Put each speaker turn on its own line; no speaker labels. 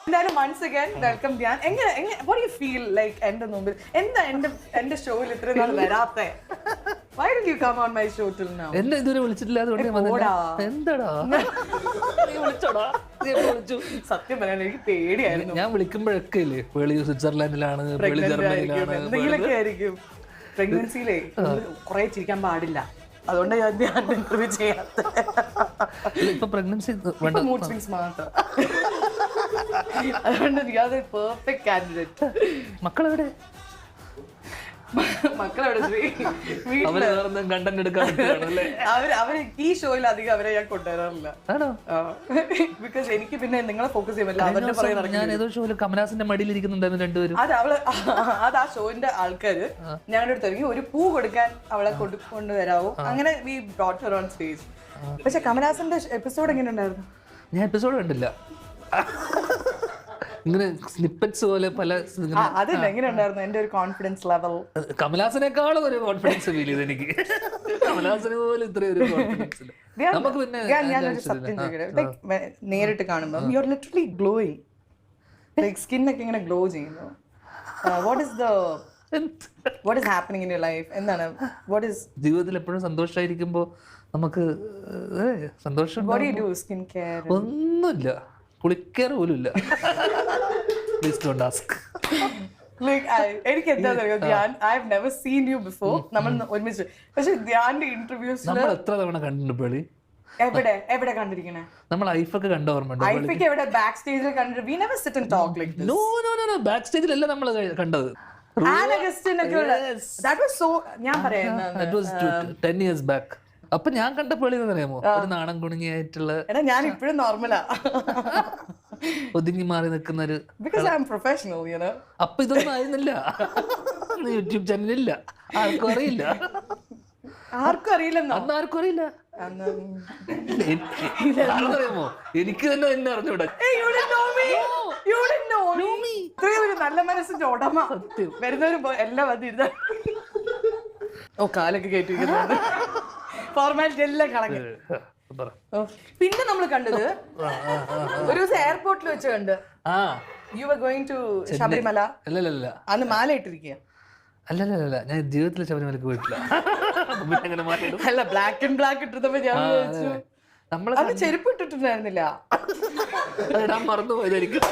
എന്തായാലും once again welcome Dhyan. What do you feel like എന്റെ മുമ്പിൽ എന്താ എന്റെ ഷോയിൽ ഇത്രയും നാൾ വരാത്തെ? Why did you come on my show till now?
എന്നെ ഇതുവരെ വിളിച്ചിട്ടില്ല, അതുകൊണ്ട് ഞാൻ വന്നില്ല. എന്താടാ നീ വിളിച്ചോടാ? നീ വിളിച്ചു.
സത്യം പറയാൻ എനിക്ക് പേടിയായിരുന്നു.
ഞാൻ വിളിക്കുമ്പോഴൊക്കെ ഇല്ലേ വെളി സ്വിറ്റ്സർലാൻഡിലാണ്, വെളി ജർമ്മനിയിലാണ്,
എന്തെങ്കിലുമൊക്കെ ആയിരിക്കും. പ്രഗ്നൻസിയിലേ കുറെ ചിരിക്കാൻ പാടില്ല, അതുകൊണ്ട് ഞാൻ ഇന്റർവ്യൂ ചെയ്യാത്ത.
ഇപ്പൊ പ്രഗ്നൻസി
മൂഡ് സ്വിങ്സ് മാത്രം. അതുകൊണ്ട് പെർഫെക്റ്റ് കാൻഡിഡേറ്റ്.
മക്കളെവിടെ? കണ്ടന്റ് എടുക്കാൻ
അവര് ഈ ഷോയിൽ അധികം അവരെ ഞാൻ കൊണ്ടുവരാറില്ല. ബിക്കോസ് എനിക്ക് പിന്നെ നിങ്ങളെ ഫോക്കസ് ചെയ്യാൻ പറ്റില്ല.
ഞാൻ ഏതോ ഷോയില് കമലാസിന്റെ മടിയിൽ ഇരിക്കുന്നുണ്ടായിരുന്നു രണ്ടുപേരും.
അത് ആ ഷോയിന്റെ ആൾക്കാര് ഞങ്ങളുടെ അടുത്ത് ഇറങ്ങി ഒരു പൂ കൊടുക്കാൻ അവളെ കൊണ്ടുവരാവോ, അങ്ങനെ V brought Har on stage. പക്ഷെ കമലാസിന്റെ എപ്പിസോഡ് എങ്ങനെ ഉണ്ടായിരുന്നു?
ഞാൻ എപ്പിസോഡ് കണ്ടില്ല, ഇങ്ങനെ സ്നിപ്പറ്റ്സ് പോലെ പല.
അതല്ല എങ്ങനെ ഉണ്ടായിരുന്നു എന്റെ ഒരു കോൺഫിഡൻസ് ലെവൽ?
കമലാസിനേക്കാളും ഒരു കോൺഫിഡൻസ് ഫീൽ ചെയ്ത് എനിക്ക്. കമലാസിനെ പോലെ ഇത്രയും ഒരു കോൺഫിഡൻസ് നമുക്ക്. പിന്നെ
ഞാനൊരു സത്യം ചോദിക്കട്ടെ, നേരിട്ട് കാണുമ്പോൾ you are literally glowing, like skin ഒക്കെ ഇങ്ങനെ ഗ്ലോ ചെയ്യുന്നു. What is happening in your life? എന്താണ്
ജീവിതത്തിൽ എപ്പോഴും സന്തോഷമായിരിക്കുമ്പോ നമുക്ക് സന്തോഷം.
What do you do? Skin care?
ഒന്നുമില്ല, കുളിക്കാറ് പോലും ഇല്ല. Please don't ask.
എനിക്ക് എന്താ Dhyan, I have never seen you before. നമ്മൾ ഒരുമിച്ച്, പക്ഷെ ധ്യാന്റെ ഇന്റർവ്യൂസ്
നമ്മൾ എത്ര തവണ കണ്ടിട്ടുണ്ട് പേളി?
എവിടെ കണ്ടിരിക്കണേ?
നമ്മൾ ഐഫൊക്കെ കണ്ട ഓർമ്മയുണ്ട്.
ഐഫൊക്കെ എവിടെ? ബാക്ക് സ്റ്റേജിൽ കണ്ടിട്ട് we never sit and talk like this.
No, back സ്റ്റേജിലല്ല നമ്മൾ കണ്ടത്.
That was so, ഞാൻ പറയാം,
that was 10 years back. അപ്പൊ ഞാൻ കണ്ട പേളി എന്നറിയാമോ? ഒരു നാണം കുണുങ്ങിയായിട്ടുള്ള.
ഞാൻ ഇപ്പോഴും നോർമലാ,
ഒതുങ്ങി മാറി നിൽക്കുന്ന ഒരു.
because I am professional, you know.
അപ്പൊ ഇതൊന്നും ആയിരുന്നില്ല, യൂട്യൂബ് ചാനലില്ല, ആർക്കും അറിയില്ല.
ആർക്കും അറിയില്ലെന്നോ?
അന്ന് ആർക്കും അറിയില്ല. അറിയാമോ? എനിക്ക് തന്നെ എന്നെ അറിഞ്ഞൂടാ.
നല്ല മനസ്സിന്റെ ഉടമ വരുന്നവരും എല്ലാം വന്നിരുന്ന കാലൊക്കെ കേട്ടിരിക്കുന്നുണ്ട്, ഫോർമാലിറ്റി എല്ലാം കണക്ക്. പിന്നെ നമ്മൾ കണ്ടത് ഒരു ദിവസം എയർപോർട്ടിൽ വെച്ച് കണ്ട് you are going to Sabarimala.
അല്ലല്ല,
അന്ന് മാല ഇട്ടിരിക്കുക.
അല്ലല്ല, ഞാൻ ജീവിതത്തിൽ ശബരിമലക്ക് പോയിട്ടില്ല.
അല്ല, ബ്ലാക്ക് ആൻഡ് ബ്ലാക്ക് ഇട്ടപ്പോ ഞാൻ നമ്മള് ചെരുപ്പ് ഇട്ടിട്ടുണ്ടായിരുന്നില്ല.
ഞാൻ മറന്നു പോയതായിരിക്കും.